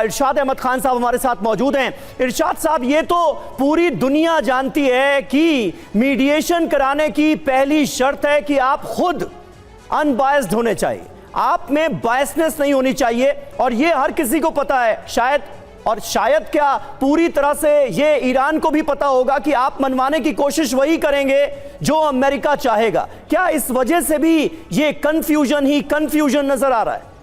इरशाद अहमद खान साहब हमारे साथ मौजूद हैं। इरशाद साहब, ये तो पूरी दुनिया जानती है कि मीडिएशन कराने की पहली शर्त है कि आप खुद अनबायस्ड होने चाहिए, आप में बायसनेस नहीं होनी चाहिए, और ये हर किसी को पता है शायद क्या पूरी तरह से ये ईरान को भी पता होगा कि आप मनवाने की कोशिश वही करेंगे जो अमेरिका चाहेगा। क्या इस वजह से भी ये कंफ्यूजन नजर आ रहा है?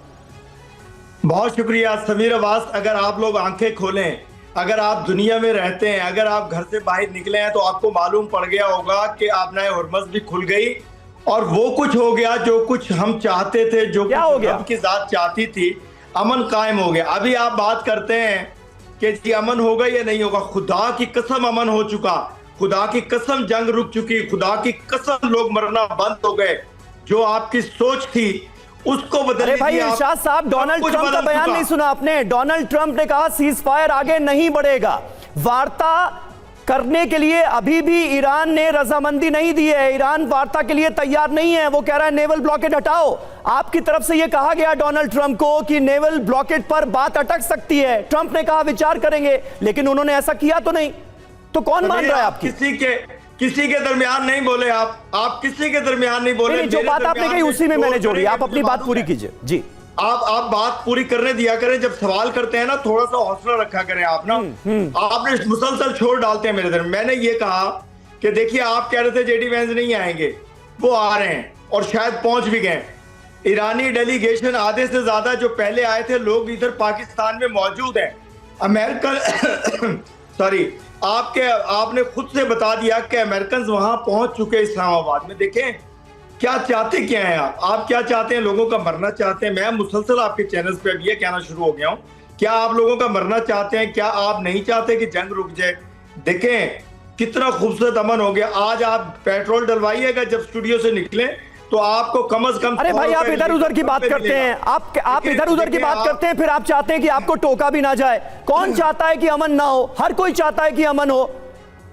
बहुत शुक्रिया समीर अब्बास। अगर आप लोग आंखें खोलें, अगर आप दुनिया में रहते हैं, अगर आप घर से बाहर निकले हैं, तो आपको मालूम पड़ गया होगा कि आपने हुर्मुज़ भी खुल गई और वो कुछ हो गया जो कुछ हम चाहते थे, जो क्या हो गया? रब की जात चाहती थी, अमन कायम हो गया। अभी आप बात करते हैं कि जी अमन होगा या नहीं होगा। खुदा की कसम अमन हो चुका, खुदा की कसम जंग रुक चुकी, खुदा की कसम लोग मरना बंद हो गए। जो आपकी सोच थी उसको बदलने। अरे भाई इरशाद साहब, डोनाल्ड ट्रंप का बयान नहीं सुना आपने? डोनाल्ड ट्रंप ने कहा सीज फायर आगे नहीं बढ़ेगा। वार्ता करने के लिए अभी भी ईरान ने रजामंदी नहीं दी है, ईरान वार्ता के लिए तैयार नहीं है। वो कह रहा है नेवल ब्लॉकेड हटाओ। आपकी तरफ से यह कहा गया डोनाल्ड ट्रंप को कि नेवल ब्लॉकेड पर बात अटक सकती है। ट्रंप ने कहा विचार करेंगे, लेकिन उन्होंने ऐसा किया तो नहीं। तो कौन मान रहा है आपकी? किसी के दरमियान नहीं बोले आप किसी के दरमियान नहीं बोले। जो बात आपने कही उसी में मैंने जोड़ी। आप अपनी बात पूरी कीजिए जी। आप बात पूरी करने दिया करें। जब सवाल करते हैं ना, थोड़ा सा हौसला रखा करें आप ना। आपने मुसलसल छोड़ डालते हैं मेरे तरफ। मैंने ये कहा कि देखिए, आप कह रहे थे जेडी वेंस नहीं आएंगे, वो आ रहे हैं और शायद पहुंच भी गए। ईरानी डेलीगेशन आधे से ज्यादा जो पहले आए थे लोग इधर पाकिस्तान में मौजूद हैं। अमेरिकन सॉरी, आपने खुद से बता दिया कि अमेरिकन वहां पहुंच चुके इस्लामाबाद में। देखें क्या चाहते क्या हैं आप क्या चाहते हैं? लोगों का मरना चाहते हैं? मैं मुसलसल आपके चैनल्स पे अब ये कहना शुरू हो गया हूं, क्या आप लोगों का मरना चाहते हैं? क्या आप नहीं चाहते कि जंग रुक जाए? देखें कितना खूबसूरत अमन हो गया। आज आप पेट्रोल डलवाइएगा जब स्टूडियो से निकले तो आपको कम से कम। अरे भाई, आप इधर उधर की बात करते हैं, आप इधर उधर की बात करते हैं, फिर आप चाहते हैं कि आपको टोका भी ना जाए। कौन चाहता है कि अमन ना हो? हर कोई चाहता है कि अमन हो।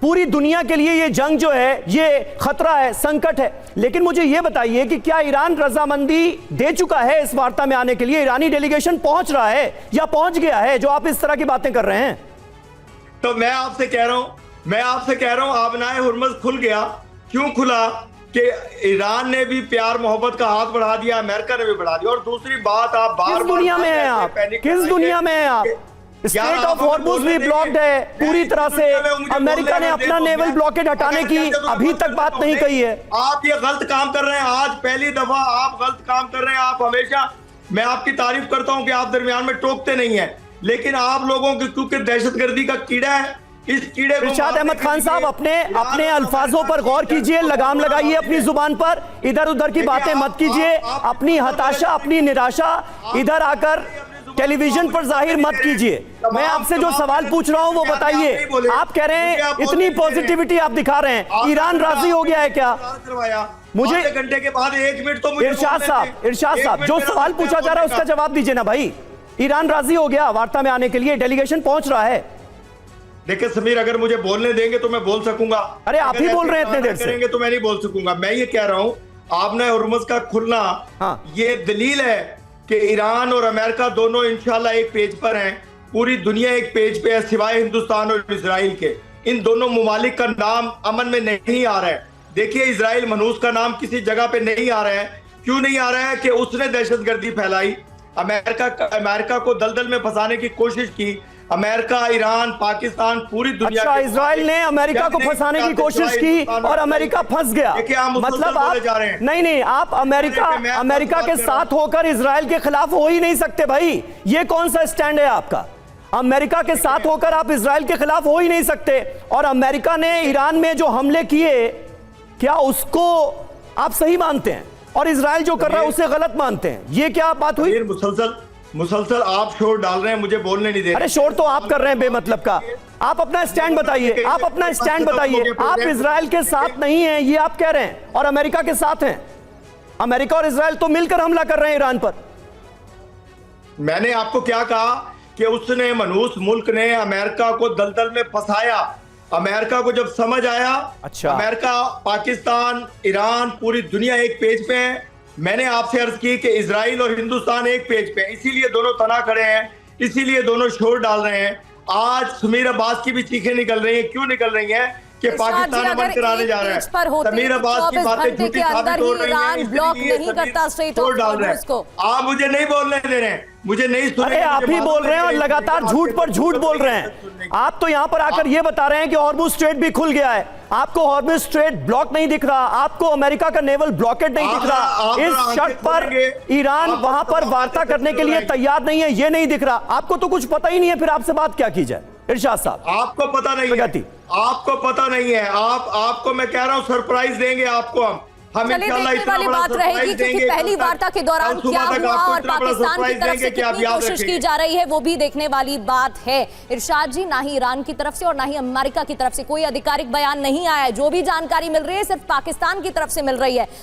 पूरी दुनिया के लिए ये जंग जो है ये खतरा है, संकट है। लेकिन मुझे ये बताइए कि क्या ईरान रजामंदी दे चुका है इस वार्ता में आने के लिए? ईरानी डेलीगेशन पहुंच रहा है या पहुंच गया है, जो आप इस तरह की बातें कर रहे हैं? तो मैं आपसे कह रहा हूं आबनाए हुर्मुज़ खुल गया। क्यों खुला? कि ईरान ने भी प्यार मोहब्बत का हाथ बढ़ा दिया, अमेरिका ने भी बढ़ा दिया। और दूसरी बात, आप किस दुनिया में हैं आप? किस दुनिया में हैं आप? स्ट्रेट ऑफ हॉर्मुज़ भी ब्लॉक्ड है पूरी तरह से। अमेरिका ने अपना नेवल ब्लॉकेड हटाने की अभी तक बात नहीं कही है। आप ये गलत काम कर रहे हैं। आज पहली दफा आप गलत काम कर रहे हैं। आप हमेशा, मैं आपकी तारीफ करता हूं कि आप दरमियान में टोकते नहीं है, लेकिन आप लोगों की क्योंकि दहशतगर्दी का कीड़ा है, इस कीड़े को। इरशाद अहमद खान साहब, अपने अल्फाजों पर गौर कीजिए, लगाम लगाइए अपनी जुबान पर। इधर उधर की बातें मत कीजिए। अपनी हताशा, अपनी निराशा इधर आकर टेलीविजन पर जाहिर मत कीजिए। मैं आपसे जो सवाल पूछ रहा हूं वो बताइए। आप कह रहे हैं इतनी पॉजिटिविटी आप दिखा रहे हैं, ईरान राजी हो गया है क्या? मुझे घंटे के बाद 1 मिनट तो मुझे। इरशाद साहब, जो सवाल पूछा जा रहा है उसका जवाब दीजिए ना भाई। ईरान राजी हो गया वार्ता में आने के लिए? डेलीगेशन पहुंच रहा है? देखिए समीर, अगर मुझे बोलने देंगे तो मैं बोल सकूंगा। अरे आप ही बोल रहे हैं इतने देर से। करेंगे तो मैं नहीं बोल सकूंगा। मैं ये कह रहा हूं, आपने हुर्मुज़ का खुलना, हाँ। ये दलील है कि ईरान और अमेरिका दोनों इंशाल्लाह एक पेज पर हैं। पूरी दुनिया एक पेज पे है सिवाय हिंदुस्तान और इजराइल के। इन दोनों मुमालिक का नाम अमन में नहीं आ रहा है। देखिए, इजराइल मनहूस का नाम किसी जगह पे नहीं आ रहा है। क्यों नहीं आ रहा है? कि उसने दहशतगर्दी फैलाई, अमेरिका को दलदल में फंसाने की कोशिश की। अमेरिका, ईरान, पाकिस्तान, पूरी दुनिया। अच्छा, इजराइल ने अमेरिका को फंसाने की कोशिश की और अमेरिका फंस गया। मतलब आप नहीं, आप अमेरिका के साथ होकर इजराइल के खिलाफ हो ही नहीं सकते भाई। ये कौन सा स्टैंड है आपका? अमेरिका के साथ होकर आप इजराइल के खिलाफ हो ही नहीं सकते। और अमेरिका ने ईरान में जो हमले किए, क्या उसको आप सही मानते हैं? और इजराइल जो कर रहा है उसे गलत मानते हैं? ये क्या बात हुई? मुसलसल आप शोर डाल रहे हैं, मुझे बोलने नहीं दे रहे। अरे शोर तो आप कर रहे हैं बेमतलब का। आप अपना स्टैंड बताइए, आप अपना स्टैंड बताइए। आप इजराइल के साथ नहीं हैं ये आप कह रहे हैं, और अमेरिका के साथ हैं। अमेरिका और इजराइल तो मिलकर हमला कर रहे हैं ईरान पर। मैंने आपको क्या कहा कि उसने, मनहूस मुल्क ने अमेरिका को दलदल में फंसाया। अमेरिका को जब समझ आया, अच्छा, अमेरिका, पाकिस्तान, ईरान, पूरी दुनिया एक पेज पे है। मैंने आपसे अर्ज की कि इजराइल और हिंदुस्तान एक पेज पे, इसीलिए दोनों तना खड़े हैं। इसीलिए दोनों शोर डाल रहे हैं। आज समीर अब्बास की भी चीखें निकल रही हैं। क्यों निकल रही हैं? कि पाकिस्तान अमन कराने जा रहा है। समीर अब्बास की बातें झूठी साबित हो रही हैं, ब्लॉक नहीं करता स्ट्रेट ऑफ हॉर्मुज को। आप मुझे नहीं बोलने दे रहे हैं, मुझे नहीं सुन अरे आप ही बोल रहे हैं और लगातार झूठ पर झूठ बोल रहे हैं। आप तो यहां पर आकर ये बता रहे हैं कि हॉर्मुज स्ट्रेट भी खुल गया है, आपको हॉर्मुज स्ट्रेट ब्लॉक नहीं दिख रहा, आपको अमेरिका का नेवल ब्लॉकेट नहीं दिख रहा, इस शर्त पर ईरान वहां पर वार्ता करने के लिए तैयार नहीं है, ये नहीं दिख रहा। आपको तो कुछ पता ही नहीं है, फिर आपसे बात क्या की जाए इरशाद साहब? आपको पता नहीं है, आपको पता नहीं है। आपको मैं कह रहा हूं सरप्राइज देंगे आपको हम इंशाल्लाह। देखने वाली बात रहेगी क्योंकि पहली वार्ता के दौरान क्या हुआ और पाकिस्तान की तरफ से कितनी कोशिश की जा रही है वो भी देखने वाली बात है। इरशाद जी, ना ही ईरान की तरफ से और ना ही अमेरिका की तरफ से कोई आधिकारिक बयान नहीं आया है। जो भी जानकारी मिल रही है सिर्फ पाकिस्तान की तरफ से मिल रही है।